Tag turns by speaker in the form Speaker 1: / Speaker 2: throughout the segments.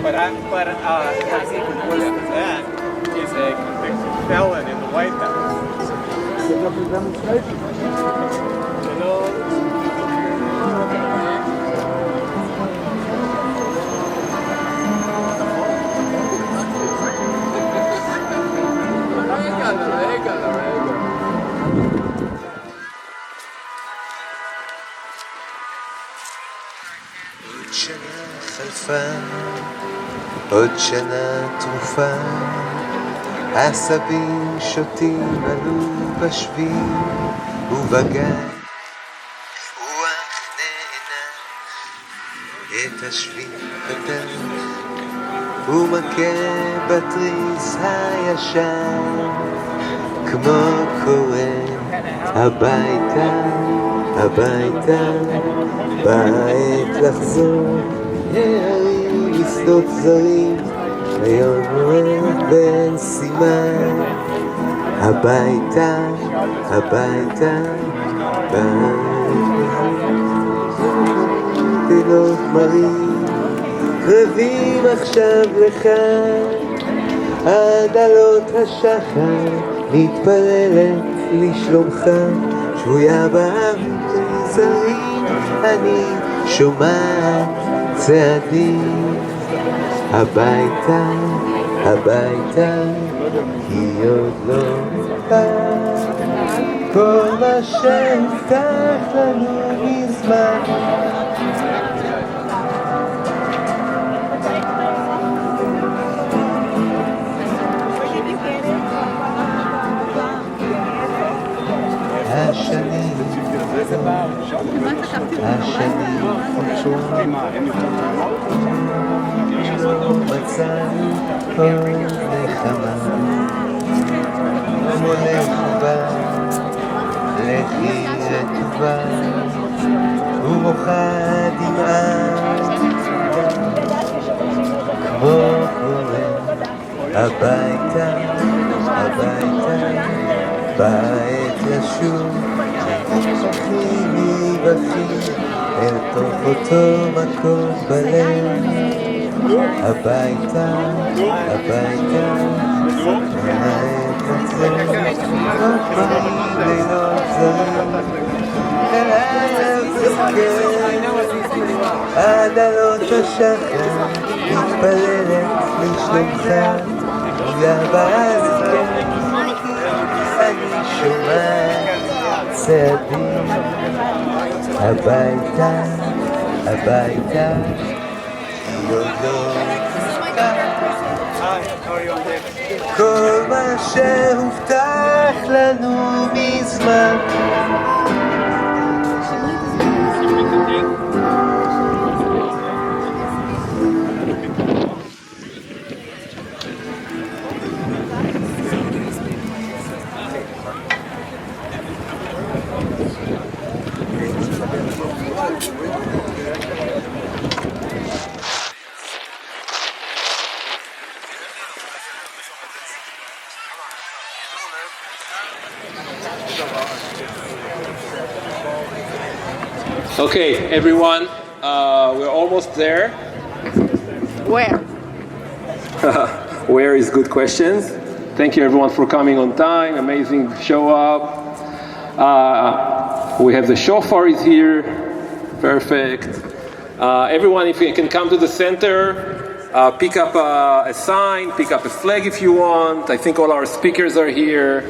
Speaker 1: But Cassie was that is a convicted felon in the White House.
Speaker 2: Set up a demonstration.
Speaker 1: You know.
Speaker 3: עוד שנה חלפה, עוד שנה תרופה, העשבים שותים עלו בשביל ובגן, רוח נענה את השביל פתח, ומכה בתריס הישן, כמו קורא הביתה, הביתה, בעת לחזור, הערים לשדות זרים, היום רואה בן סימן, הביתה, הביתה, תילות מרים, קרבים עכשיו לך, עד עלות השחר, מתפללת לשלומך, שבויה בארץ זרים, אני שומעת צעדים, הביתה, הביתה, כי עוד לא בא, כל מה שהובטח לנו מזמן. השנים חודשות, מצאנו עוד נחמה, מולך ובא, לכי רטובה, ובוכה דמעה, כמו קורא, הביתה, הביתה, בעת לשוב, בכי בכי, אל תוך אותו מקום בלב, הביתה, הביתה, בעת לצאת, כופים לילות זרים, אל הערב זוכר, עד עלות השחר, מתפללת לשלומך, תלויה באזכר, אני שומעת צעדים, הביתה, הביתה, עוד לא כל מה שהובטח לנו מזמן.
Speaker 1: Okay, everyone, we're almost there.
Speaker 4: Where?
Speaker 1: Where is good questions. Thank you everyone for coming on time. Amazing show up. We have the shofar is here. Perfect. Everyone, if you can come to the center, pick up a sign, pick up a flag if you want. I think all our speakers are here,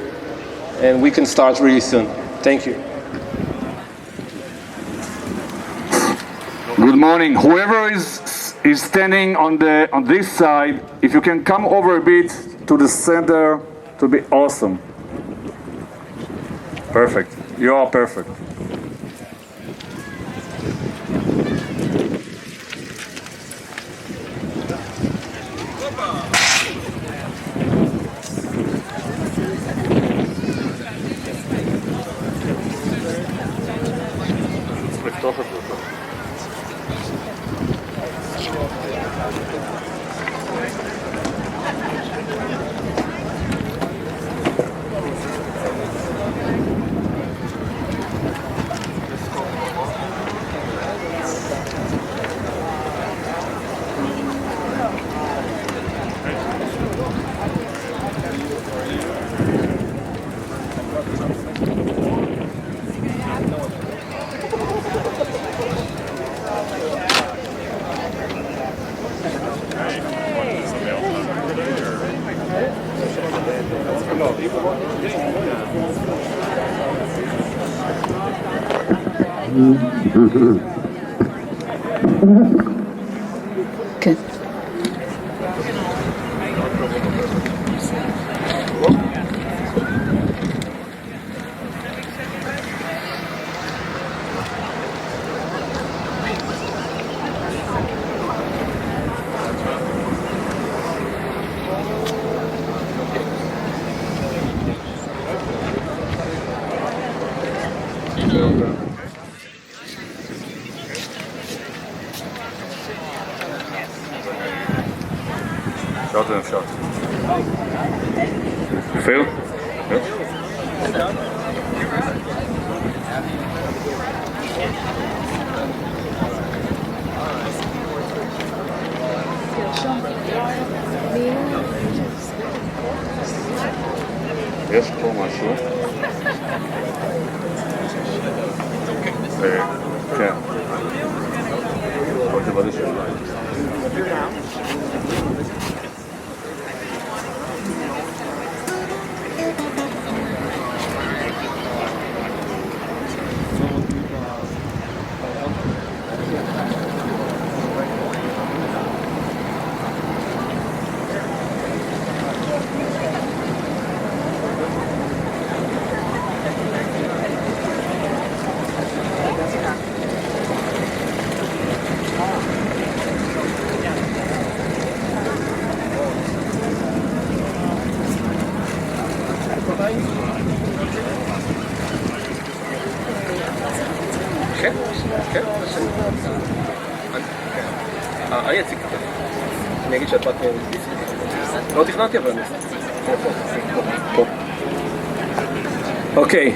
Speaker 1: and we can start really soon. Thank you.
Speaker 5: Good morning. Whoever is standing on this side, if you can come over a bit to the center, it will be awesome. Perfect. You are perfect.
Speaker 4: כן.
Speaker 5: אפשר זה אפשר. אפילו? יש פה משהו. כן. עוד תבדי שאלה.
Speaker 1: כן, כן, אני אציג קצת. אני אגיד שאת בת לא תכננתי אבל אני פה. Okay,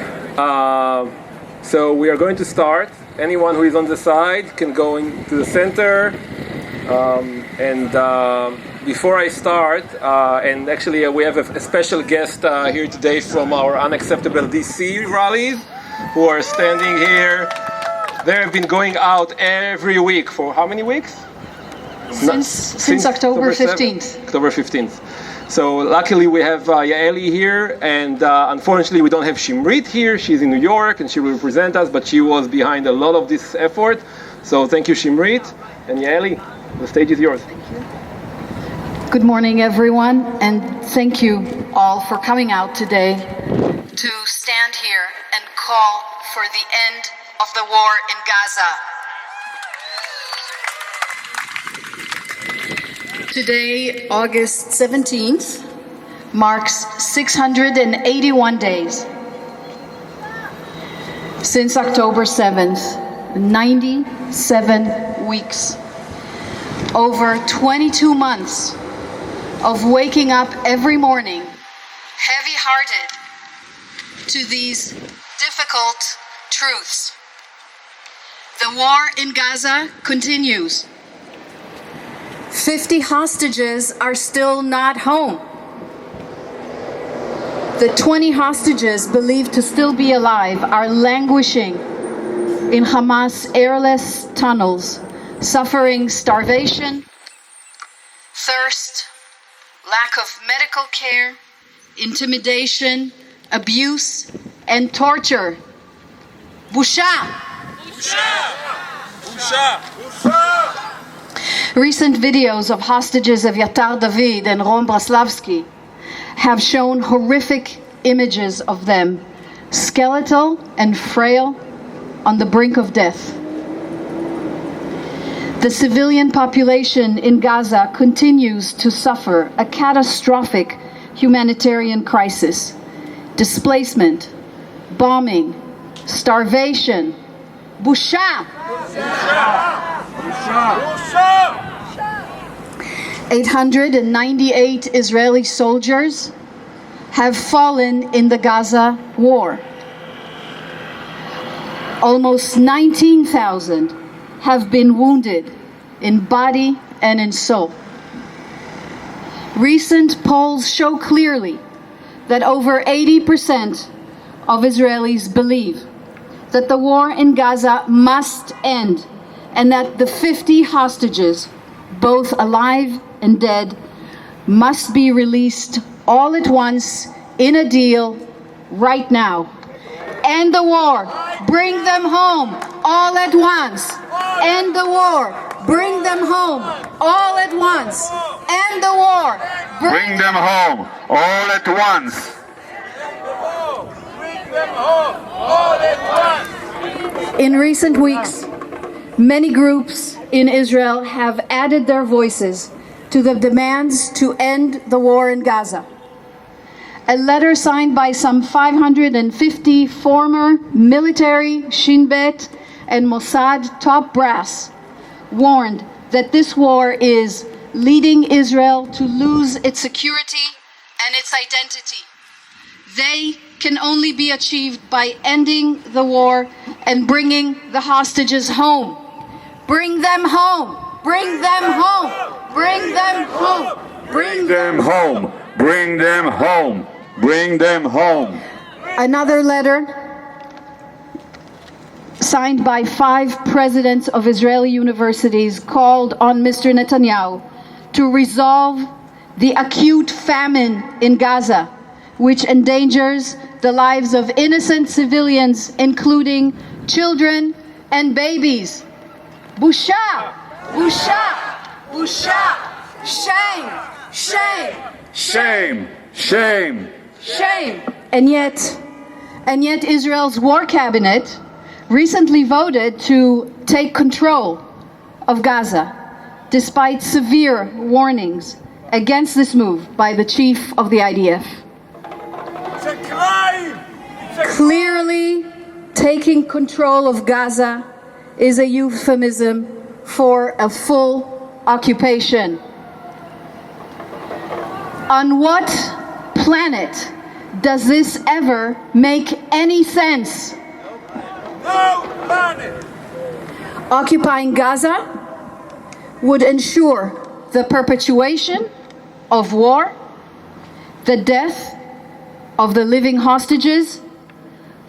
Speaker 1: so we are going to start. Anyone who is on the side can go into the center. Before I start, and actually we have a special guest here today from our Unacceptable DC rallies who are standing here. They have been going out every week for how many weeks?
Speaker 4: Since October 15th.
Speaker 1: October 15th. So luckily we have Yaeli here, and unfortunately we don't have Sherit here. She's in New York and she will represent us, but she was behind a lot of this effort. So thank you, Sherit. And Yaeli, the stage is yours.
Speaker 4: Thank you. Good morning, everyone, and thank you all for coming out today to stand here and call for the end of the war in Gaza. Today, August 17th, marks 681 days. Since October 7th, 97 weeks. Over 22 months of waking up every morning, heavy-hearted, to these difficult truths. The war in Gaza continues. 50 hostages are still not home. The 20 hostages believed to still be alive are languishing in Hamas airless tunnels, suffering starvation, thirst, lack of medical care, intimidation, abuse, and torture. Busha! Busha! Busha! Busha! Recent videos of hostages of Yatar David and Ron Braslavsky have shown horrific images of them, skeletal and frail, on the brink of death. The civilian population in Gaza continues to suffer a catastrophic humanitarian crisis, displacement, bombing, starvation. Busha! Busha! 898 Israeli soldiers have fallen in the Gaza war. Almost 19,000 have been wounded in body and in soul. Recent polls show clearly that over 80% of Israelis believe that the war in Gaza must end, and that the 50 hostages, both alive and dead, must be released all at once in a deal right now. End the war. Bring them home all at once. End the war. Bring them home all at once. End the war.
Speaker 5: Bring them home all at once.
Speaker 4: In recent weeks, many groups in Israel have added their voices to the demands to end the war in Gaza. A letter signed by some 550 former military, Shin Bet, and Mossad top brass warned that this war is leading Israel to lose its security and its identity. They can only be achieved by ending the war and bringing the hostages home. Bring them home. Bring them home. Bring them home. Bring them home.
Speaker 5: Bring them home. Bring them home.
Speaker 4: Another letter signed by 5 presidents of Israeli universities called on Mr. Netanyahu to resolve the acute famine in Gaza, which endangers the lives of innocent civilians, including children and babies. Busha! Busha! Busha! Shame! Shame!
Speaker 5: Shame! Shame!
Speaker 4: Shame! And yet Israel's war cabinet recently voted to take control of Gaza, despite severe warnings against this move by the chief of the IDF.
Speaker 2: It's a crime!
Speaker 4: Clearly, taking control of Gaza is a euphemism for a full occupation. On what planet does this ever make any sense?
Speaker 2: No planet!
Speaker 4: Occupying Gaza would ensure the perpetuation of war, the death of the living hostages,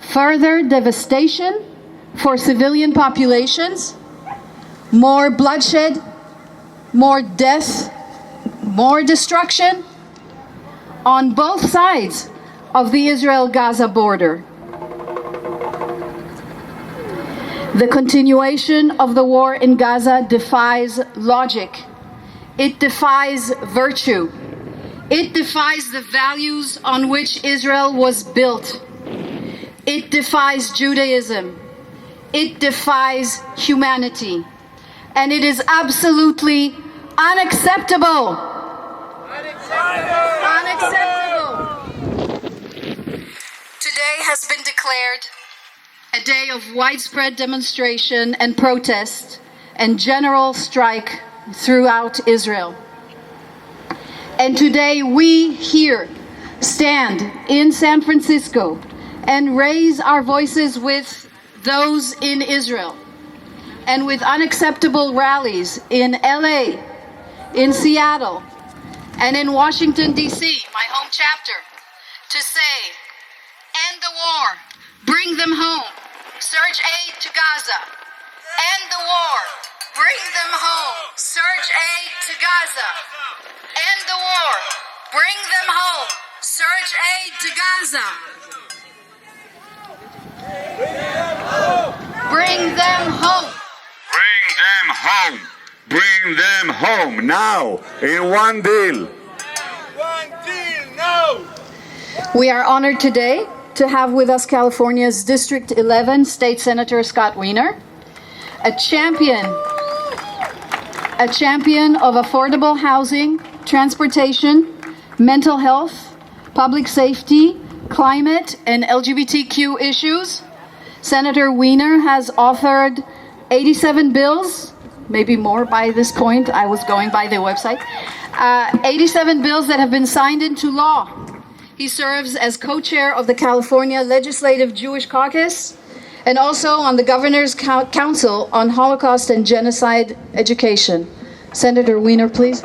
Speaker 4: further devastation for civilian populations, more bloodshed, more death, more destruction on both sides of the Israel-Gaza border. The continuation of the war in Gaza defies logic. It defies virtue. It defies the values on which Israel was built. It defies Judaism. It defies humanity. And it is absolutely unacceptable. Unacceptable. Today has been declared a day of widespread demonstration and protest and general strike throughout Israel. And today we here stand in San Francisco and raise our voices with those in Israel and with unacceptable rallies in LA, in Seattle, and in Washington, D.C., my home chapter, to say, end the war, bring them home, surge aid to Gaza, end the war, bring them home, surge aid to Gaza, end the war, bring them home, surge aid to Gaza. Bring them home.
Speaker 5: Bring them home. Bring them home now in one deal.
Speaker 2: One deal, no!
Speaker 4: We are honored today to have with us California's District 11 State Senator Scott Wiener, a champion of affordable housing, transportation, mental health, public safety, climate, and LGBTQ issues. Senator Wiener has authored 87 bills, maybe more by this point, I was going by the website, 87 bills that have been signed into law. He serves as co-chair of the California Legislative Jewish Caucus and also on the Governor's Council on Holocaust and Genocide Education. Senator Wiener, please.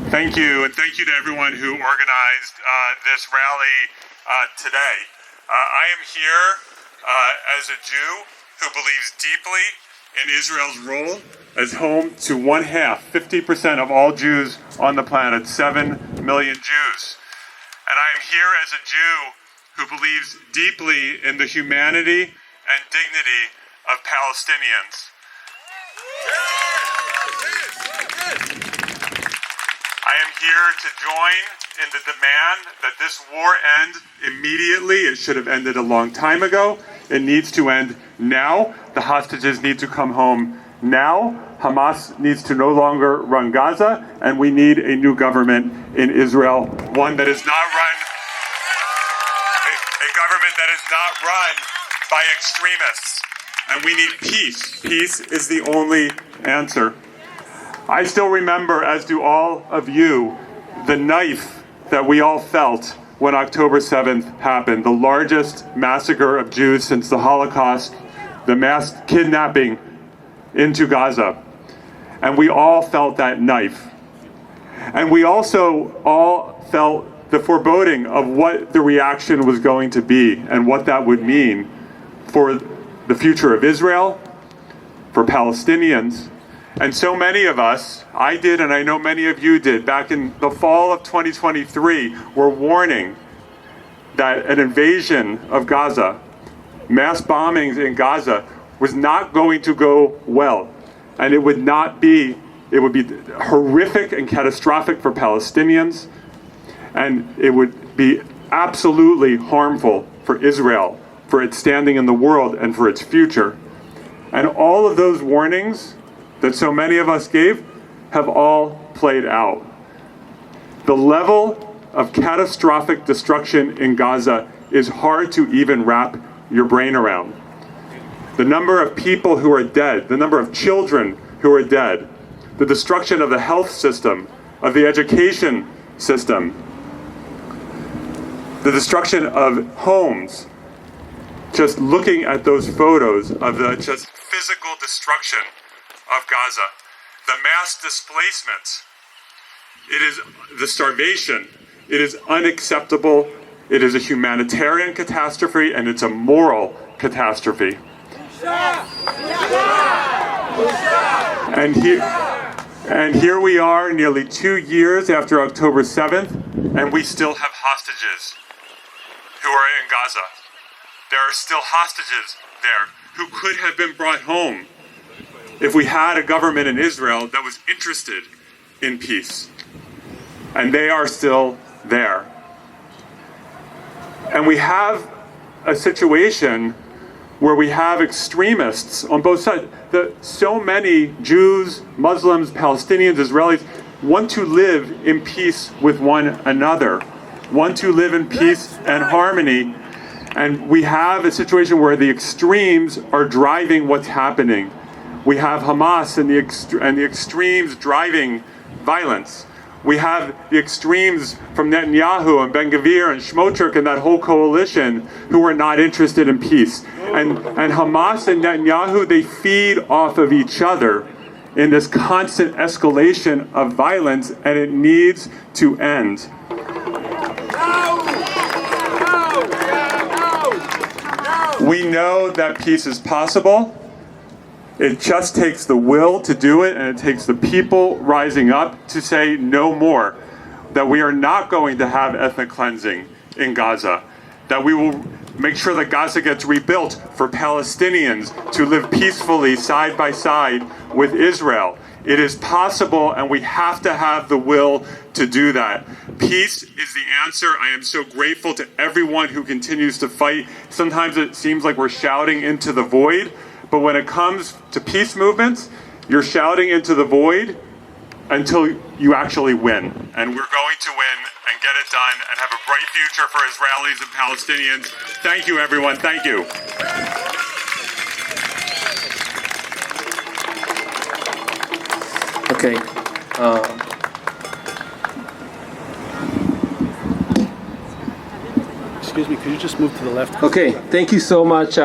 Speaker 6: Thank you, and thank you to everyone who organized this rally today. I am here as a Jew who believes deeply in Israel's role as home to 50% of all Jews on the planet, 7 million Jews. And I am here as a Jew who believes deeply in the humanity and dignity of Palestinians. I am here to join in the demand that this war end immediately. It should have ended a long time ago. It needs to end now. The hostages need to come home now. Hamas needs to no longer run Gaza, and we need a new government in Israel, one that is not run, a government that is not run by extremists. And we need peace. Peace is the only answer. I still remember, as do all of you, the knife that we all felt when October 7th happened, the largest massacre of Jews since the Holocaust, the mass kidnapping into Gaza. And we all felt that knife. And we also all felt the foreboding of what the reaction was going to be and what that would mean for the future of Israel, for Palestinians. And so many of us, I did and I know many of you did, back in the fall of 2023, were warning that an invasion of Gaza, mass bombings in Gaza, was not going to go well. And it would be horrific and catastrophic for Palestinians, and it would be absolutely harmful for Israel, for its standing in the world and for its future. And all of those warnings that so many of us gave have all played out. The level of catastrophic destruction in Gaza is hard to even wrap your brain around. The number of people who are dead, the number of children who are dead, the destruction of the health system, of the education system, the destruction of homes. Just looking at those photos of the just physical destruction of Gaza, the mass displacement, it is the starvation, it is unacceptable, it is a humanitarian catastrophe, and it's a moral catastrophe. And here we are, nearly 2 years after October 7th, and we still have hostages who are in Gaza. There are still hostages there who could have been brought home if we had a government in Israel that was interested in peace. And they are still there. And we have a situation where we have extremists on both sides. So many Jews, Muslims, Palestinians, Israelis want to live in peace with one another, want to live in peace and harmony. And we have a situation where the extremes are driving what's happening. We have Hamas and the extremes driving violence. We have the extremes from Netanyahu and Ben Gvir and Shmotrich and that whole coalition who are not interested in peace. And Hamas and Netanyahu, they feed off of each other in this constant escalation of violence, and it needs to end. We know that peace is possible. It just takes the will to do it, and it takes the people rising up to say no more. That we are not going to have ethnic cleansing in Gaza. That we will make sure that Gaza gets rebuilt for Palestinians to live peacefully side by side with Israel. It is possible, and we have to have the will to do that. Peace is the answer. I am so grateful to everyone who continues to fight. Sometimes it seems like we're shouting into the void, but when it comes to peace movements, you're shouting into the void until you actually win. And we're going to win and get it done and have a bright future for Israelis and Palestinians. Thank you, everyone. Thank you.
Speaker 1: Okay.
Speaker 7: Excuse me, could you just move to the left?
Speaker 1: Okay, thank you so much,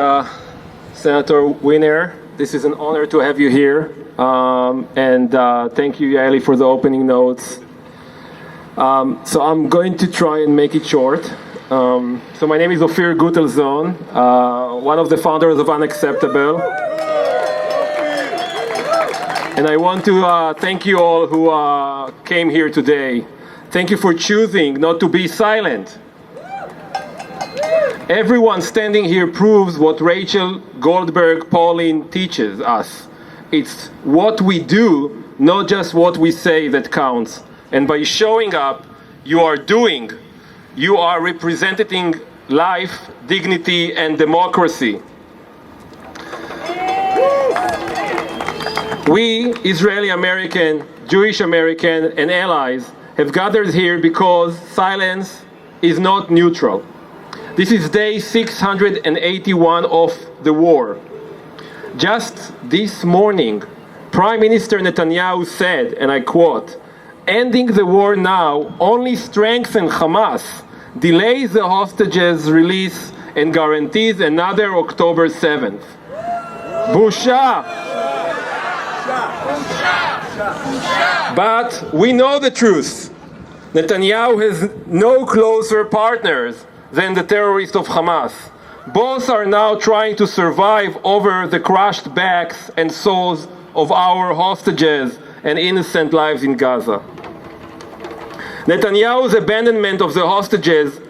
Speaker 1: Senator Wiener. This is an honor to have you here. And thank you, Yaeli, for the opening notes. So I'm going to try and make it short. So my name is Ophir Gutelzon, one of the founders of Unacceptable. And I want to thank you all who came here today. Thank you for choosing not to be silent. Everyone standing here proves what Rachel Goldberg Pauline teaches us. It's what we do, not just what we say, that counts. And by showing up, you are doing. You are representing life, dignity, and democracy. We, Israeli American, Jewish American, and allies have gathered here because silence is not neutral. This is day 681 of the war. Just this morning, Prime Minister Netanyahu said, and I quote, "Ending the war now only strengthens Hamas, delays the hostages' release, and guarantees another October 7th. Busha! But we know the truth. Netanyahu has no closer partners than the terrorists of Hamas. Both are now trying to survive over the crushed backs and souls of our hostages and innocent lives in Gaza. Netanyahu's abandonment of the hostages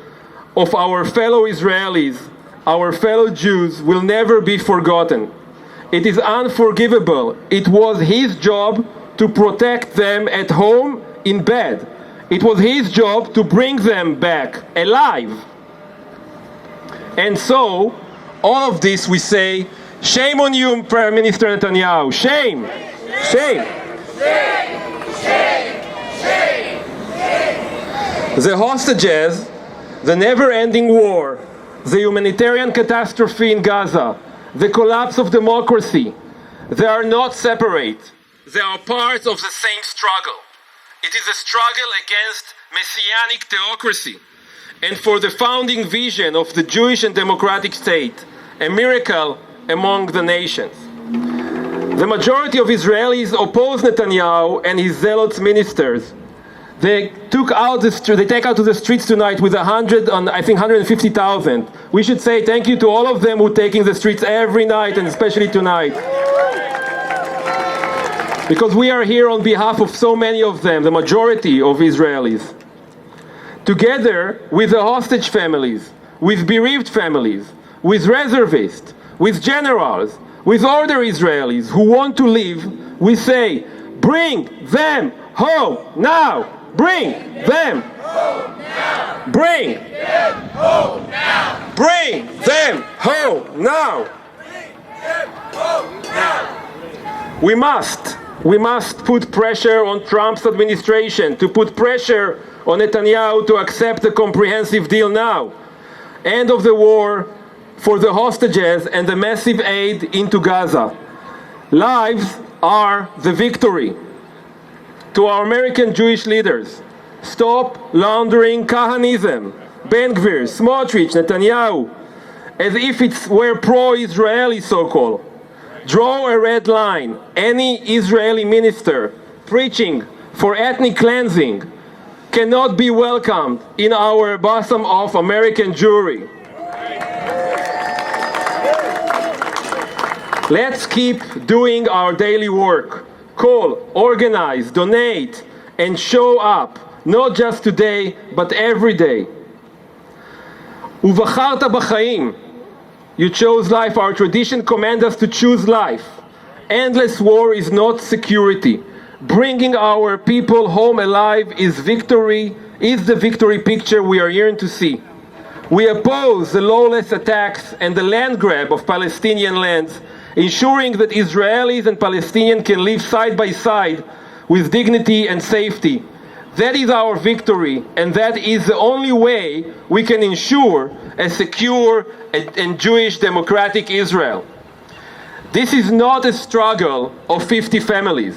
Speaker 1: of our fellow Israelis, our fellow Jews, will never be forgotten. It is unforgivable. It was his job to protect them at home in bed. It was his job to bring them back alive. And so, all of this we say, shame on you, Prime Minister Netanyahu. Shame! Shame! The hostages, the never-ending war, the humanitarian catastrophe in Gaza, the collapse of democracy, they are not separate. They are part of the same struggle. It is a struggle against messianic theocracy and for the founding vision of the Jewish and democratic state, a miracle among the nations. The majority of Israelis oppose Netanyahu and his zealot ministers. They take out to the streets tonight with 150,000. We should say thank you to all of them who are taking the streets every night, and especially tonight. Because we are here on behalf of so many of them, the majority of Israelis. Together with the hostage families, with bereaved families, with reservists, with generals, with other Israelis who want to live, we say, bring them home now! Bring them home now! Bring them home now! Bring them home now! Bring them home now! We must put pressure on Trump's administration to put pressure on Netanyahu to accept a comprehensive deal now. End of the war for the hostages and the massive aid into Gaza. Lives are the victory. To our American Jewish leaders, stop laundering Kahanism, Ben Gvir, Smotrich, Netanyahu, as if it were pro-Israeli so-called. Draw a red line. Any Israeli minister preaching for ethnic cleansing cannot be welcomed in our bosom of American Jewry. Let's keep doing our daily work. Call, organize, donate, and show up, not just today, but every day. Uvacharta b'chaim. You chose life. Our tradition commands us to choose life. Endless war is not security. Bringing our people home alive is the victory picture we are yearning to see. We oppose the lawless attacks and the land grab of Palestinian lands, ensuring that Israelis and Palestinians can live side by side with dignity and safety. That is our victory, and that is the only way we can ensure a secure and Jewish democratic Israel. This is not a struggle of 50 families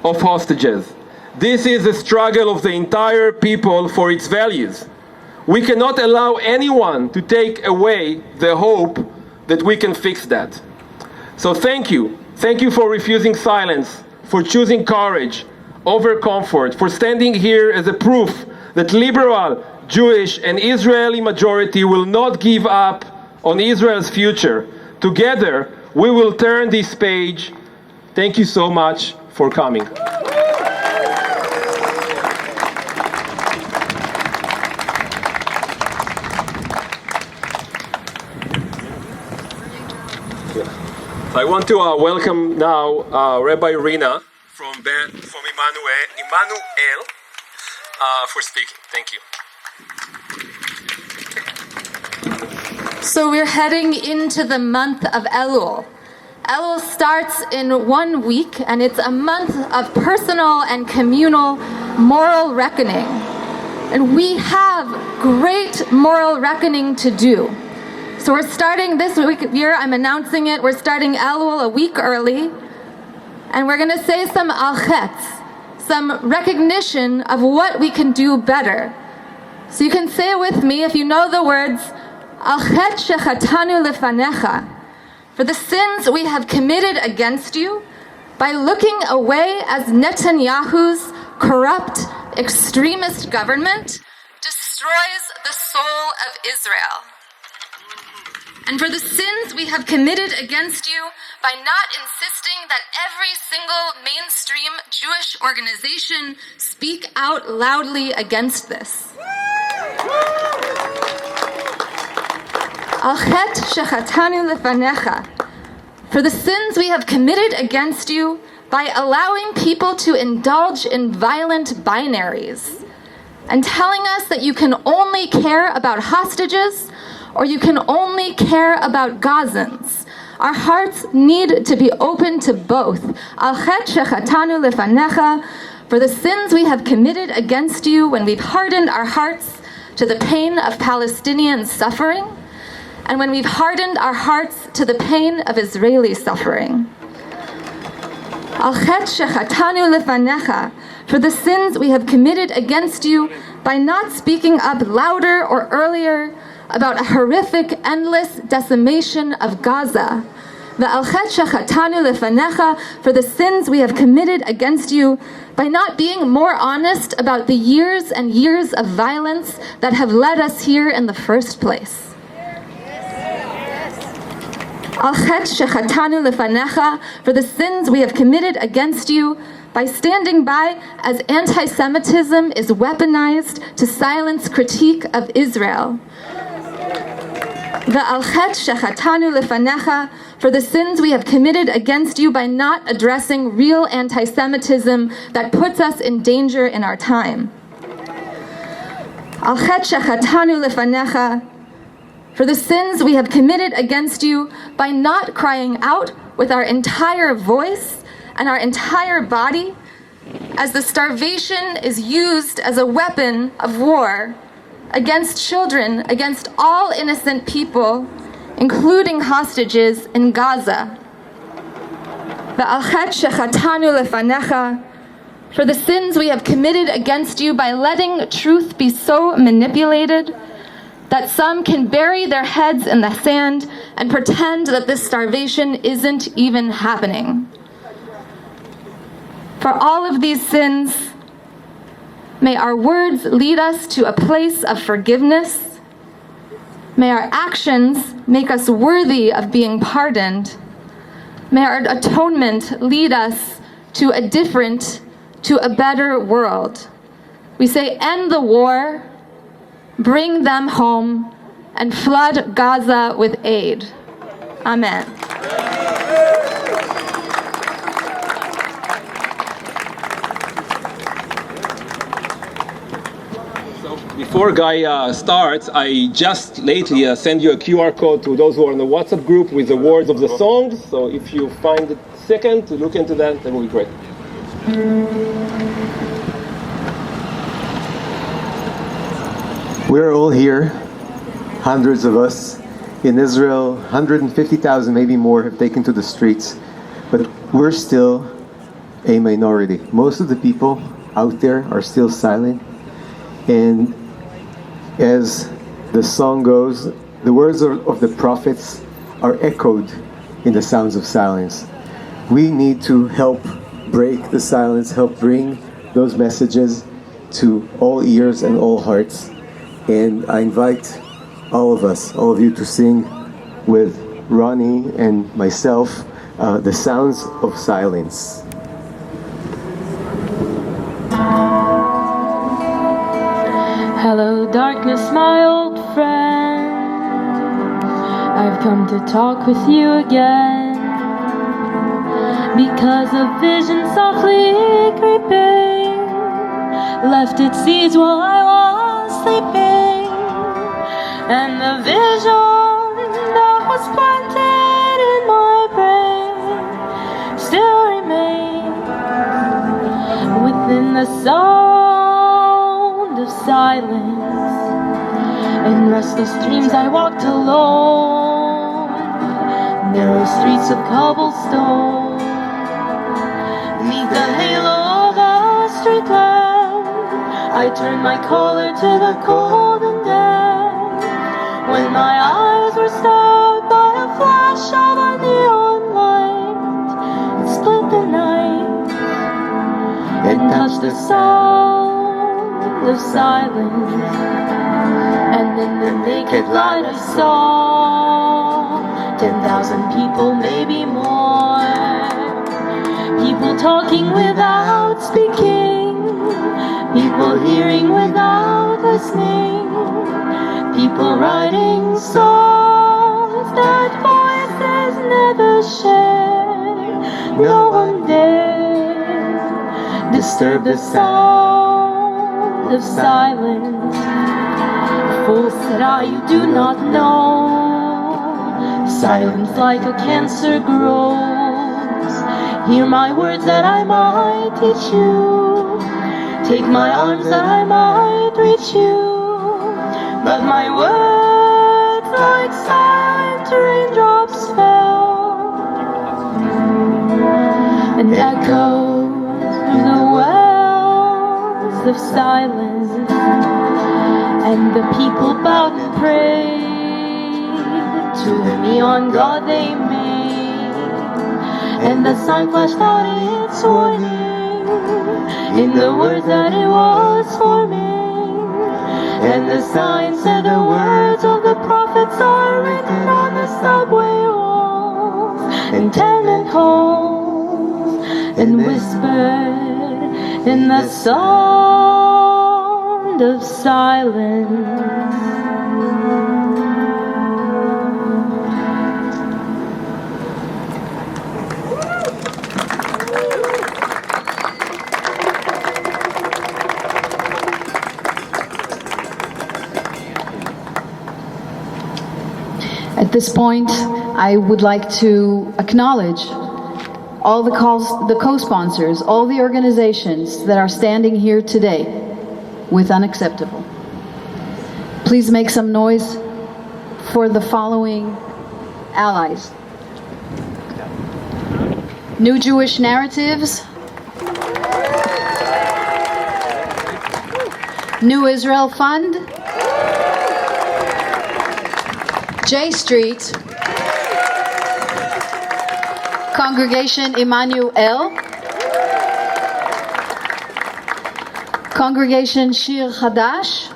Speaker 1: of hostages. This is a struggle of the entire people for its values. We cannot allow anyone to take away the hope that we can fix that. So thank you. Thank you for refusing silence, for choosing courage over comfort, for standing here as a proof that liberal, Jewish, and Israeli majority will not give up on Israel's future. Together, we will turn this page. Thank you so much for coming. I want to welcome now Rabbi Rina from Emanu-el for speaking. Thank you.
Speaker 8: So we're heading into the month of Elul. Elul starts in 1 week, and it's a month of personal and communal moral reckoning. And we have great moral reckoning to do. So we're starting this year, I'm announcing it, we're starting Elul a week early, and we're going to say some al-chetz, some recognition of what we can do better. So you can say it with me if you know the words, al-chet shechatanu lefanecha, for the sins we have committed against you by looking away as Netanyahu's corrupt, extremist government destroys the soul of Israel. And for the sins we have committed against you by not insisting that every single mainstream Jewish organization speak out loudly against this. Al-chet shechatanu lefanecha, for the sins we have committed against you by allowing people to indulge in violent binaries and telling us that you can only care about hostages or you can only care about Gazans. Our hearts need to be open to both. Al-chet shechatanu lefanecha, for the sins we have committed against you when we've hardened our hearts to the pain of Palestinian suffering, and when we've hardened our hearts to the pain of Israeli suffering. Al-chet shechatanu lefanecha, for the sins we have committed against you by not speaking up louder or earlier about a horrific, endless decimation of Gaza. Ve'al-chet shechatanu lefanecha, for the sins we have committed against you by not being more honest about the years and years of violence that have led us here in the first place. Al-chet shechatanu lefanecha, for the sins we have committed against you by standing by as anti-Semitism is weaponized to silence critique of Israel. Ve'al-chet shechatanu lefanecha, for the sins we have committed against you by not addressing real anti-Semitism that puts us in danger in our time. Al-chet shechatanu lefanecha, for the sins we have committed against you by not crying out with our entire voice and our entire body as the starvation is used as a weapon of war against children, against all innocent people, including hostages in Gaza. Ve'al-chet shechatanu lefanecha, for the sins we have committed against you by letting truth be so manipulated that some can bury their heads in the sand and pretend that this starvation isn't even happening. For all of these sins, may our words lead us to a place of forgiveness. May our actions make us worthy of being pardoned. May our atonement lead us to a different, to a better world. We say, end the war, bring them home, and flood Gaza with aid. Amen.
Speaker 1: Before Guy starts, I just lately sent you a QR code to those who are in the WhatsApp group with the words of the songs. So if you find a second to look into that, that will be great.
Speaker 3: We're all here, hundreds of us. In Israel, 150,000, maybe more, have taken to the streets. But we're still a minority. Most of the people out there are still silent. And as the song goes, the words of the prophets are echoed in the sounds of silence. We need to help break the silence, help bring those messages to all ears and all hearts. And I invite all of us, all of you, to sing with Ronnie and myself, The Sounds of Silence.
Speaker 9: Hello, darkness, my old friend. I've come to talk with you again, because a vision softly creeping left its seeds while I was sleeping, and the vision that was planted in my brain still remains within the sound of silence. In restless dreams I walked alone, narrow streets of cobblestone, beneath the halo of a street lamp. I turned my collar to the cold and damp, when my eyes were stabbed by a flash of a neon light. It split the night and touched the sound of silence. And in the naked light I saw 10,000 people, maybe more. People talking without speaking, people hearing without listening, people writing songs that voices never share. No one dared disturb the sound of silence. Fool, said I, you do not know. Silence like a cancer grows. Hear my words that I might teach you. Take my arms that I might reach you. But my words like silent raindrops fell and echoed through the wells of silence. And the people bowed and prayed to the neon god they made. And the sign flashed out its warning in the words that it was forming. And the sign said the words of the prophets are written on the subway walls and tenement halls, and whispered in the sound of silence.
Speaker 4: At this point, I would like to acknowledge all the co-sponsors, all the organizations that are standing here today with Unacceptable. Please make some noise for the following allies: New Jewish Narratives, New Israel Fund, J Street, Congregation Emanu-el, Congregation Shir Hadash,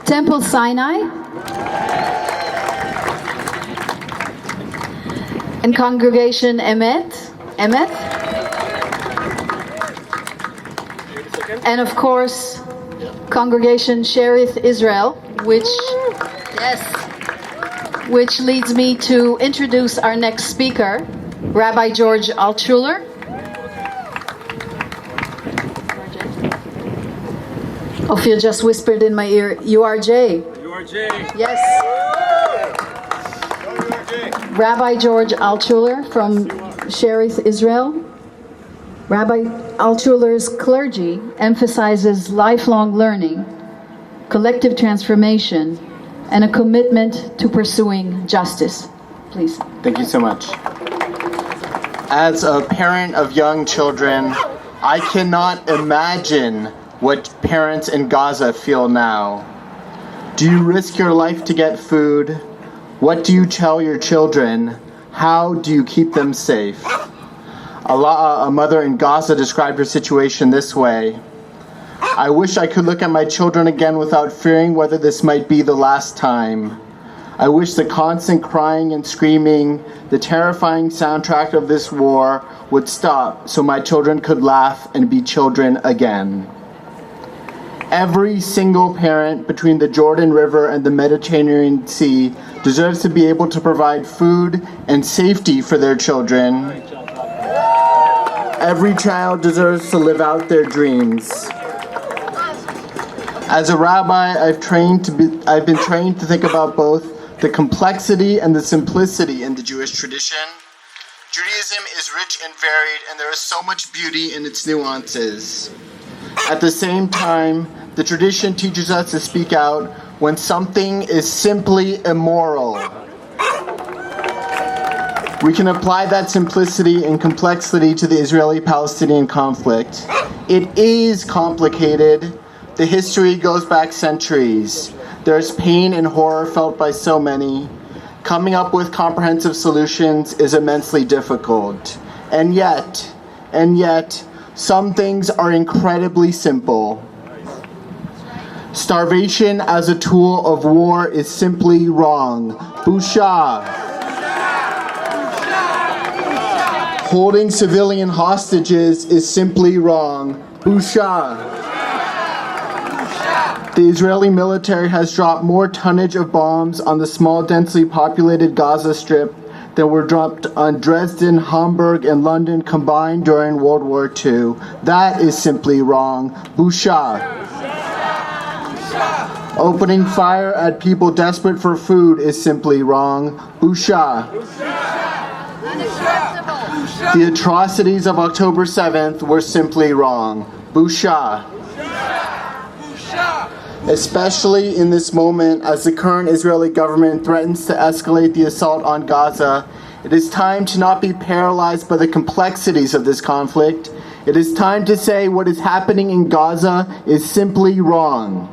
Speaker 4: Temple Sinai, and Congregation Emeth, and of course, Congregation Sherit Israel, which leads me to introduce our next speaker, Rabbi George Altshuler. Ophir just whispered in my ear, "You are Jay."
Speaker 1: You are Jay.
Speaker 4: Yes. Rabbi George Altshuler from Sherit Israel. Rabbi Altshuler's clergy emphasizes lifelong learning, collective transformation, and a commitment to pursuing justice. Please.
Speaker 10: Thank you so much. As a parent of young children, I cannot imagine what parents in Gaza feel now. Do you risk your life to get food? What do you tell your children? How do you keep them safe? A mother in Gaza described her situation this way: "I wish I could look at my children again without fearing whether this might be the last time. I wish the constant crying and screaming, the terrifying soundtrack of this war would stop so my children could laugh and be children again." Every single parent between the Jordan River and the Mediterranean Sea deserves to be able to provide food and safety for their children. Every child deserves to live out their dreams. As a rabbi, I've been trained to think about both the complexity and the simplicity in the Jewish tradition. Judaism is rich and varied, and there is so much beauty in its nuances. At the same time, the tradition teaches us to speak out when something is simply immoral. We can apply that simplicity and complexity to the Israeli-Palestinian conflict. It is complicated. The history goes back centuries. There's pain and horror felt by so many. Coming up with comprehensive solutions is immensely difficult. And yet, some things are incredibly simple. Starvation as a tool of war is simply wrong. Busha. Holding civilian hostages is simply wrong. Busha. The Israeli military has dropped more tonnage of bombs on the small, densely populated Gaza Strip than were dropped on Dresden, Hamburg, and London combined during World War II. That is simply wrong. Busha. Opening fire at people desperate for food is simply wrong. Busha. The atrocities of October 7th were simply wrong. Busha. Especially in this moment, as the current Israeli government threatens to escalate the assault on Gaza, it is time to not be paralyzed by the complexities of this conflict. It is time to say what is happening in Gaza is simply wrong.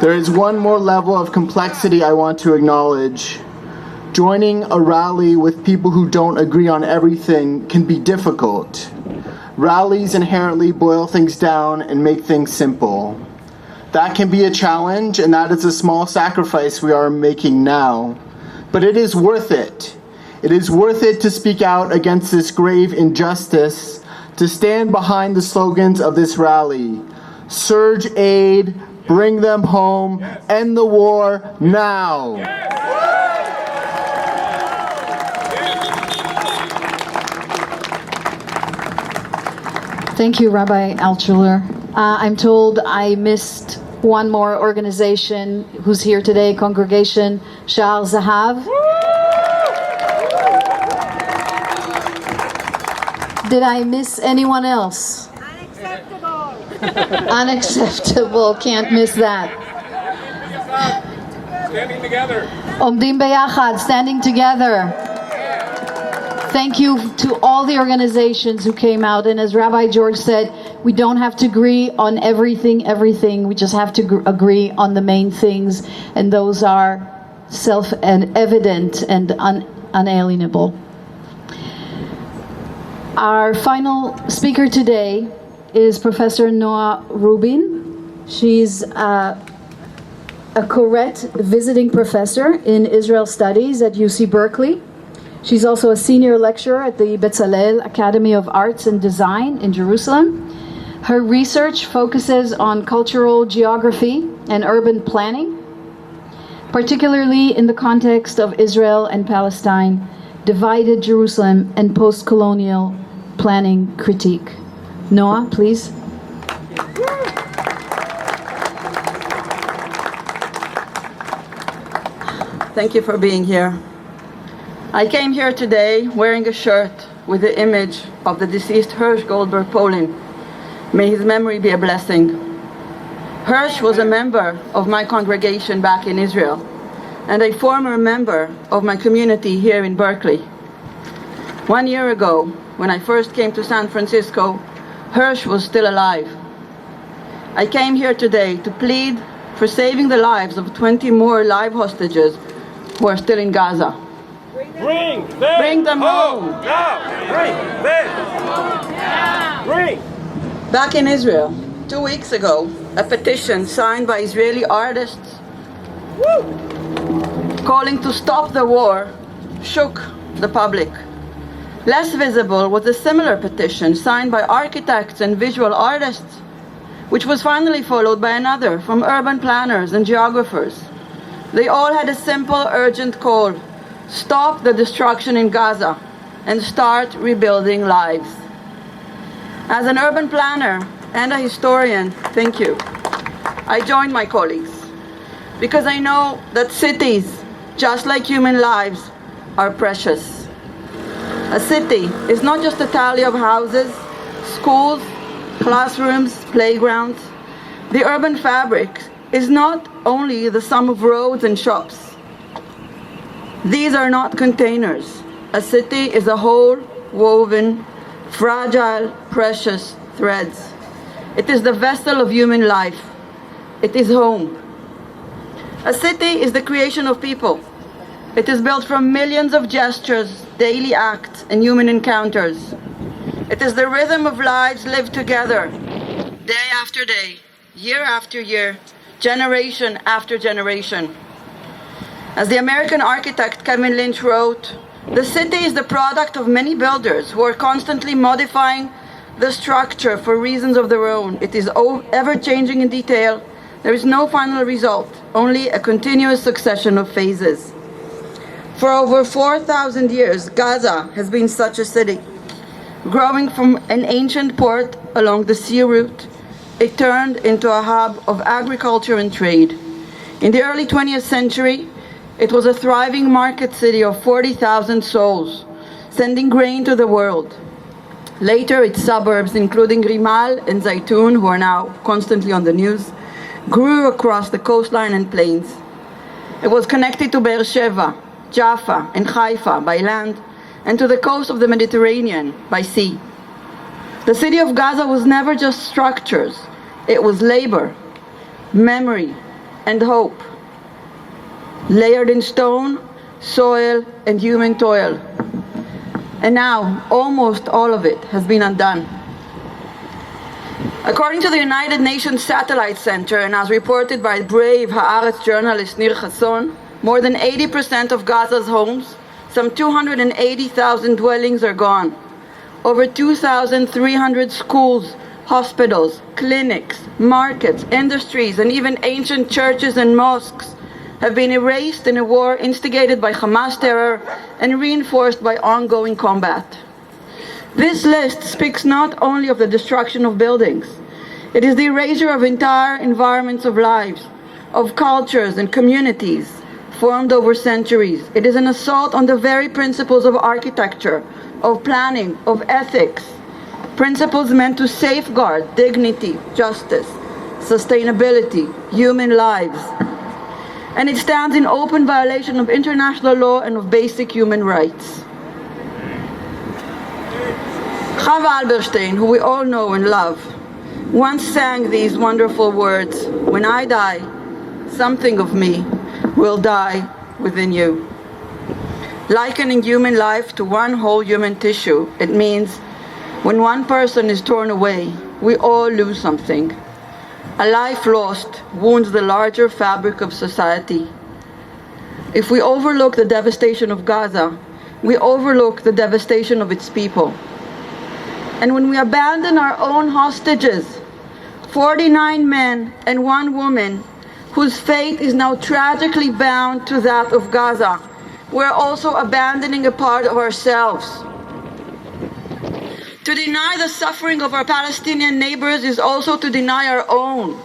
Speaker 10: There is one more level of complexity I want to acknowledge. Joining a rally with people who don't agree on everything can be difficult. Rallies inherently boil things down and make things simple. That can be a challenge, and that is a small sacrifice we are making now. But it is worth it. It is worth it to speak out against this grave injustice, to stand behind the slogans of this rally. Surge aid, bring them home, end the war now.
Speaker 4: Thank you, Rabbi Altshuler. I'm told I missed one more organization who's here today, Congregation Sha'ar Zahav. Did I miss anyone else? Unacceptable. Unacceptable, can't miss that.
Speaker 1: Standing together.
Speaker 4: Omdim Beyachad, standing together. Thank you to all the organizations who came out. And as Rabbi George said, we don't have to agree on everything. We just have to agree on the main things. And those are self-evident and unalienable. Our final speaker today is Professor Noah Rubin. She's a Koret visiting professor in Israel Studies at UC Berkeley. She's also a senior lecturer at the Bezalel Academy of Arts and Design in Jerusalem. Her research focuses on cultural geography and urban planning, particularly in the context of Israel and Palestine, divided Jerusalem, and post-colonial planning critique. Noah, please.
Speaker 11: Thank you for being here. I came here today wearing a shirt with the image of the deceased Hirsch Goldberg Polin. May his memory be a blessing. Hirsch was a member of my congregation back in Israel and a former member of my community here in Berkeley. 1 year ago, when I first came to San Francisco, Hirsch was still alive. I came here today to plead for saving the lives of 20 more live hostages who are still in Gaza. Bring them home.
Speaker 2: Now! Bring them! Bring!
Speaker 11: Back in Israel, 2 weeks ago, a petition signed by Israeli artists calling to stop the war shook the public. Less visible was a similar petition signed by architects and visual artists, which was finally followed by another from urban planners and geographers. They all had a simple, urgent call: stop the destruction in Gaza and start rebuilding lives. As an urban planner and a historian, thank you, I joined my colleagues because I know that cities, just like human lives, are precious. A city is not just a tally of houses, schools, classrooms, playgrounds. The urban fabric is not only the sum of roads and shops. These are not containers. A city is a whole, woven, fragile, precious threads. It is the vessel of human life. It is home. A city is the creation of people. It is built from millions of gestures, daily acts, and human encounters. It is the rhythm of lives lived together, day after day, year after year, generation after generation. As the American architect Kevin Lynch wrote, the city is the product of many builders who are constantly modifying the structure for reasons of their own. It is ever-changing in detail. There is no final result, only a continuous succession of phases. For over 4,000 years, Gaza has been such a city. Growing from an ancient port along the sea route, it turned into a hub of agriculture and trade. In the early 20th century, it was a thriving market city of 40,000 souls, sending grain to the world. Later, its suburbs, including Rimal and Zaytun, who are now constantly on the news, grew across the coastline and plains. It was connected to Beersheba, Jaffa, and Haifa by land, and to the coast of the Mediterranean by sea. The city of Gaza was never just structures. It was labor, memory, and hope, layered in stone, soil, and human toil. And now, almost all of it has been undone. According to the United Nations Satellite Center, and as reported by brave Haaretz journalist Nir Hasson, more than 80% of Gaza's homes, some 280,000 dwellings, are gone. Over 2,300 schools, hospitals, clinics, markets, industries, and even ancient churches and mosques have been erased in a war instigated by Hamas terror and reinforced by ongoing combat. This list speaks not only of the destruction of buildings, it is the erasure of entire environments of lives, of cultures and communities formed over centuries. It is an assault on the very principles of architecture, of planning, of ethics, principles meant to safeguard dignity, justice, sustainability, human lives. And it stands in open violation of international law and of basic human rights. Chava Alberstein, who we all know and love, once sang these wonderful words: "When I die, something of me will die within you." Likening human life to one whole human tissue, it means when one person is torn away, we all lose something. A life lost wounds the larger fabric of society. If we overlook the devastation of Gaza, we overlook the devastation of its people. And when we abandon our own hostages, 49 men and 1 woman, whose fate is now tragically bound to that of Gaza, we're also abandoning a part of ourselves. To deny the suffering of our Palestinian neighbors is also to deny our own.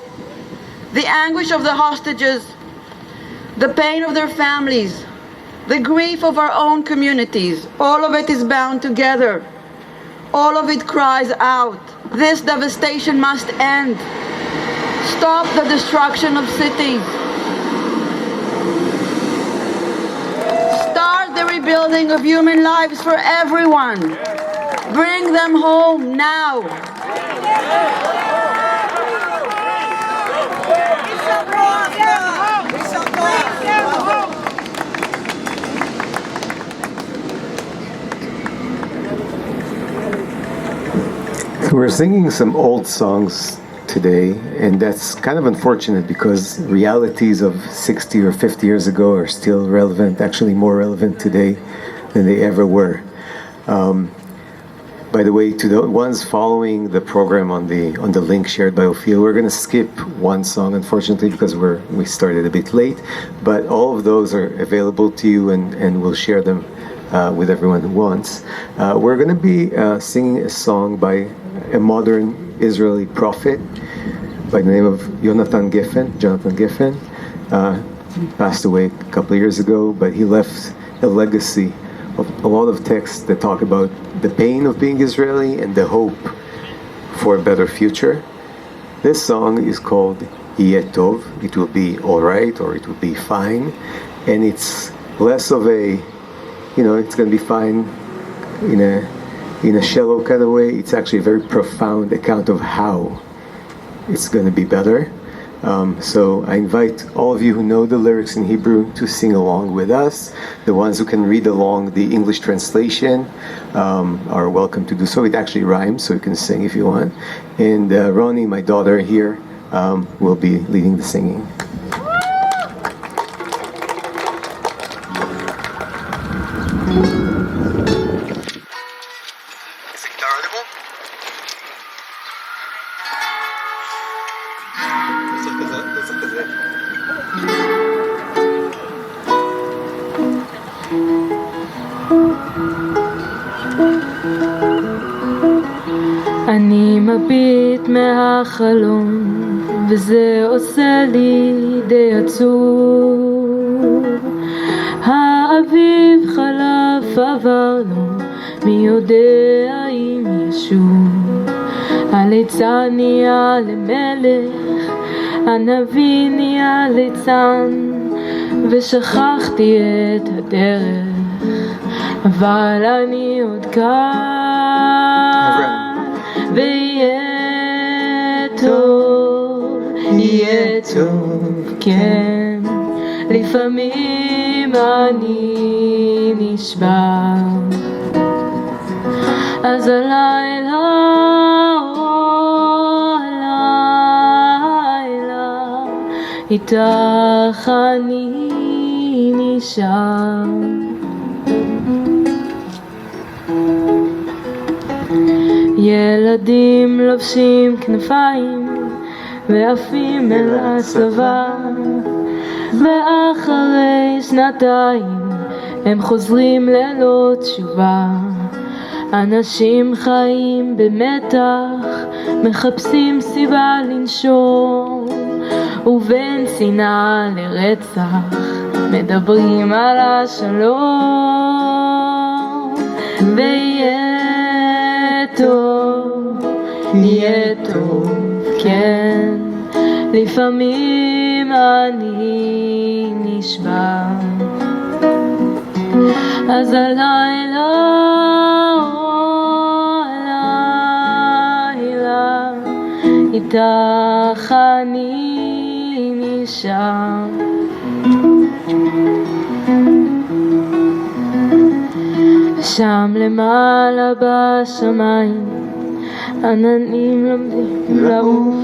Speaker 11: The anguish of the hostages, the pain of their families, the grief of our own communities, all of it is bound together. All of it cries out, this devastation must end. Stop the destruction of cities. Start the rebuilding of human lives for everyone. Bring them home now.
Speaker 3: We're singing some old songs today, and that's kind of unfortunate because realities of 60 or 50 years ago are still relevant, actually more relevant today than they ever were. By the way, to the ones following the program on the link shared by Ophir, we're going to skip one song, unfortunately, because we started a bit late. But all of those are available to you, and we'll share them with everyone who wants. We're going to be singing a song by a modern Israeli prophet by the name of Jonathan Geffen. He passed away a couple of years ago, but he left a legacy of a lot of texts that talk about the pain of being Israeli and the hope for a better future. This song is called Yeh Tov. It will be alright, or it will be fine. And it's less of a, it's going to be fine in a shallow kind of way. It's actually a very profound account of how it's going to be better. So I invite all of you who know the lyrics in Hebrew to sing along with us. The ones who can read along the English translation are welcome to do so. It actually rhymes, so you can sing if you want. And Ronnie, my daughter here, will be leading the singing.
Speaker 9: אני מביט מהחלום וזה עושה לי די עצוב. האביב חלף עבר לו, מי יודע אם ישוב. הליצן נהיה למלך, הנביא נהיה ליצן, ושכחתי את הדרך, אבל אני עוד כאן. ויהיה טוב, כן, לפעמים אני נשבע, אז הלילה, איתך אני נשאר. ילדים לובשים כנפיים ועפים אל הצבא, ואחרי שנתיים הם חוזרים ללא תשובה. אנשים חיים במתח, מחפשים סיבה לנשום, ובין שנאה לרצח מדברים על השלום. יהיה טוב, כן, לפעמים אני נשבע, אז הלילה, איתך אני נשאר. שם למעלה בשמיים עננים לומדים לעוף,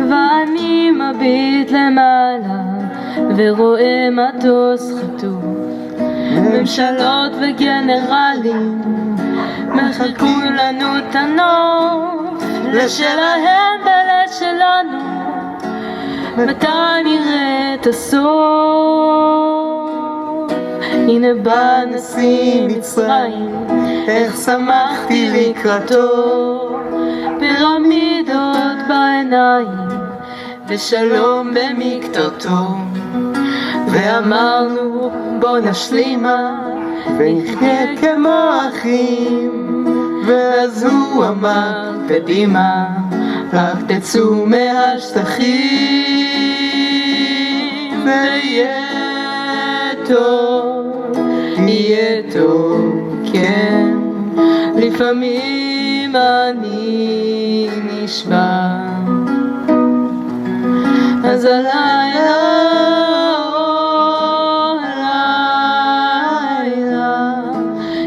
Speaker 9: ואני מביט למעלה ורואה מטוס חטוף. ממשלות וגנרלים מחלקו לנו את הנוף, לשלהם ולשלנו, מתי נראה את הסוף? הנה בא נשיא מצרים, איך שמחתי לקראתו, פירמידות בעיניים ושלום במקטרתו. ואמרנו בוא נשלימה ונחיה כמו אחים, ואז הוא אמר קדימה, רק תצאו מהשטחים. יהיה טוב, כן, לפעמים אני נשבע, אז הלילה,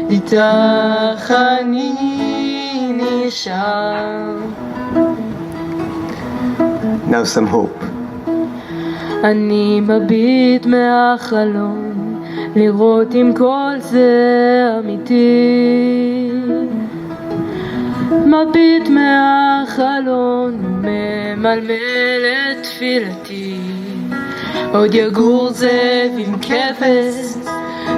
Speaker 9: איתך אני נשבע. שם.
Speaker 3: Now some hope.
Speaker 9: אני מביט מהחלון לראות אם כל זה אמיתי. מביט מהחלון ממלמל את תפילתי. עוד יגור זאב עם כבש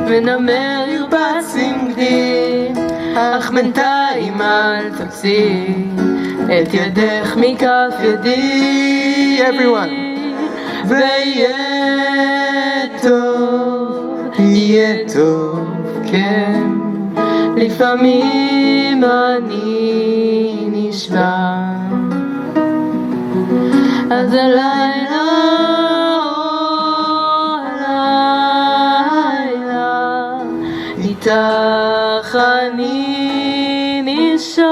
Speaker 9: ונמר ירבץ עם גדי. אך בינתיים אל תוציא את ידך מכף ידי.
Speaker 3: Everyone.
Speaker 9: ויהיה טוב, יהיה טוב, כן. לפעמים אני נשבע, אז הלילה, הלילה, איתך אני נשאר.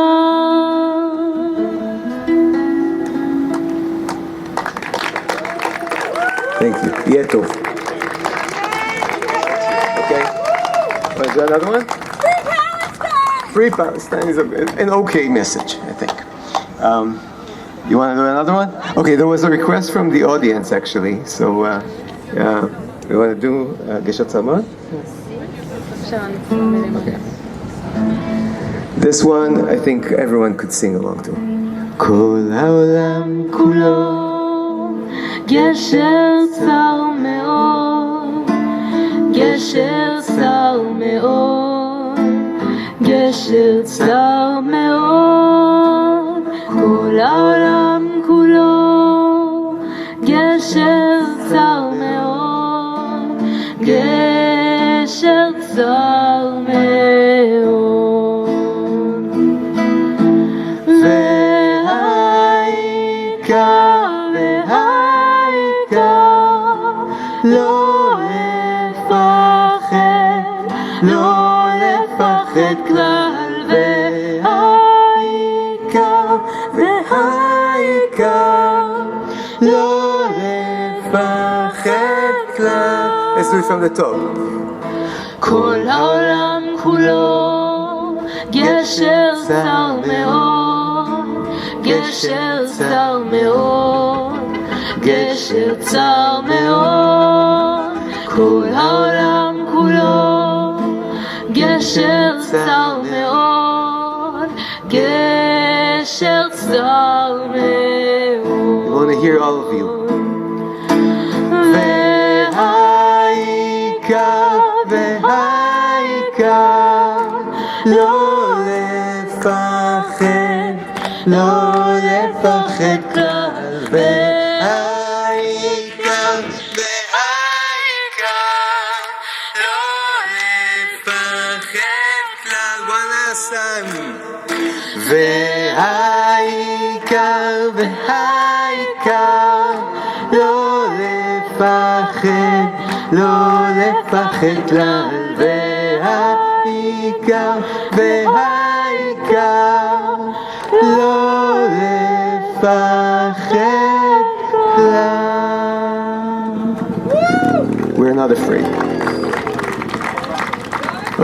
Speaker 3: Thank you. יהיה טוב. Okay. Want to do another one? Free Palestine is an okay message, I think. You want to do another one? Okay, there was a request from the audience actually, so we want to do Geshat Samad? Okay. This one I think everyone could sing along to. Kol haolam kulo
Speaker 9: גשר צר מאוד, גשר צר מאוד, גשר צר מאוד, כל העולם כולו, גשר צר מאוד, גשר צר מאוד.
Speaker 3: לא לפחד, לא לפחד כלל, והעיקר, והעיקר, לא לפחד כלל. Let's do it from the top.
Speaker 9: כל העולם כולו, גשר צר מאוד, גשר צר מאוד, גשר צר מאוד, כל העולם כולו, גשר צר מאוד, גשר צר מאוד.
Speaker 3: I want to hear all of you. והעיקר, והעיקר, לא לפחד, לא לפחד כלל. והעיקר, והעיקר, לא לפחד, לא לפחד כלל. והעיקר, והעיקר, לא לפחד כלל. We're not afraid.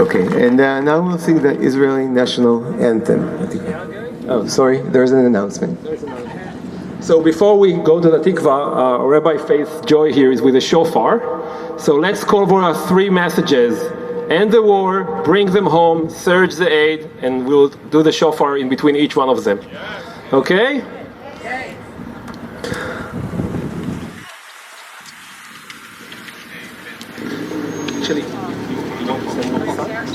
Speaker 3: Okay, and now we'll sing the Israeli national anthem. Oh, sorry, there's an announcement.
Speaker 1: So before we go to the Tikva, Rabbi Faith Joy here is with a shofar. So let's call for our three messages. End the war, bring them home, surge the aid, and we'll do the shofar in between each one of them. Okay? Actually,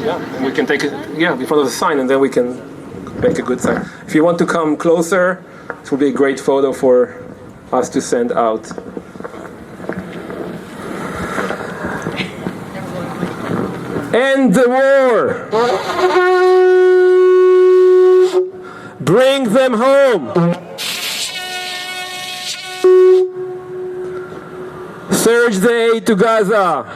Speaker 1: yeah, and we can take it, in front of the sign, and then we can make a good sign. If you want to come closer, it will be a great photo for us to send out. End the war! Bring them home! Surge the aid to Gaza!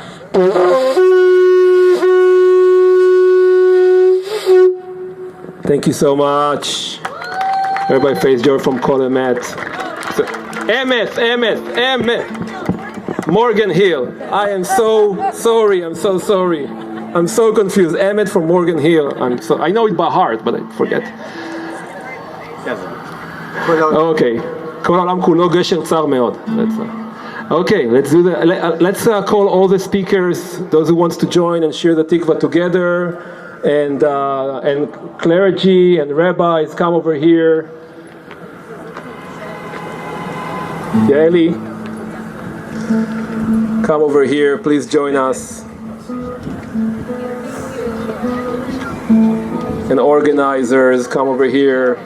Speaker 1: Thank you so much. Rabbi Faith Joy from Kol Emeth. Emeth. Morgan Hill. I am so sorry. I'm so sorry. I'm so confused. Emeth from Morgan Hill. I know it by heart, but I forget. אוקיי. כל העולם כולו גשר צר מאוד. Okay, let's do that. Let's call all the speakers, those who wants to join and share the tikva together, and clergy and rabbis, come over here. Yaeli, come over here. Please join us. And organizers, come over here.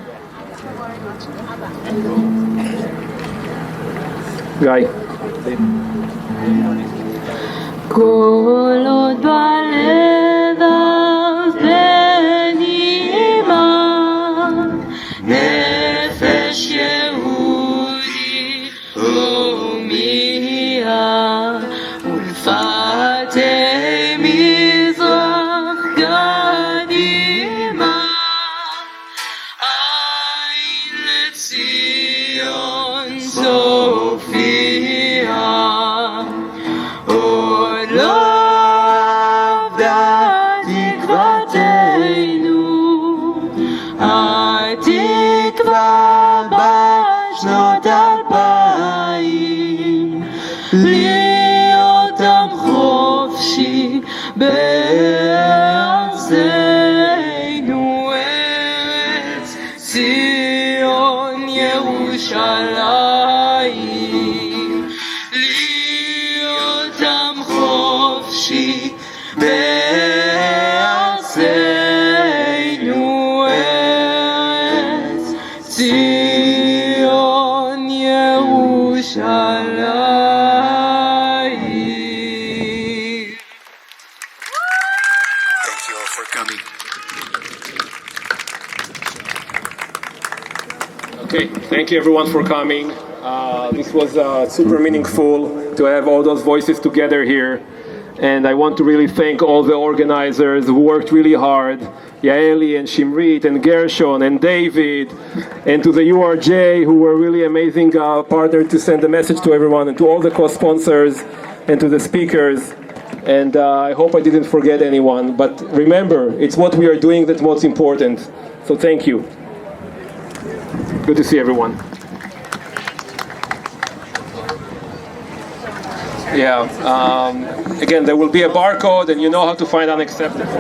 Speaker 1: Guy.
Speaker 9: כל עוד בלבב בנימה נפש יהודי הומייה ולפתי מזרח קדימה עין לציון סופיה עוד לא אבדה תקוותנו התקווה בשנות 2000 להיות עם חופשי בארצנו ארץ ציון ירושלים להיות עם חופשי בארצנו ארץ ציון ירושלים.
Speaker 12: Thank you all for coming.
Speaker 1: Okay, thank you everyone for coming. This was super meaningful to have all those voices together here. And I want to really thank all the organizers who worked really hard, Yaeli and Shimrit and Gershon and David, and to the URJ who were really amazing partner to send the message to everyone, and to all the co-sponsors and to the speakers. And I hope I didn't forget anyone. But remember, it's what we are doing that's most important. So thank you. Good to see everyone. Yeah, again, there will be a barcode and you know how to find unacceptable.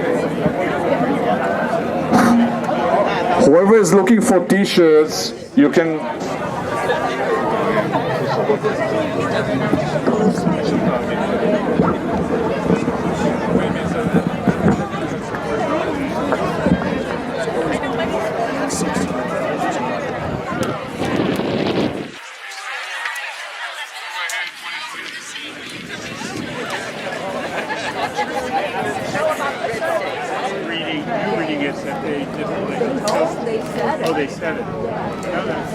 Speaker 5: Whoever is looking for t-shirts, you can...
Speaker 6: Reading it, that they didn't. Oh, they said it. No, that's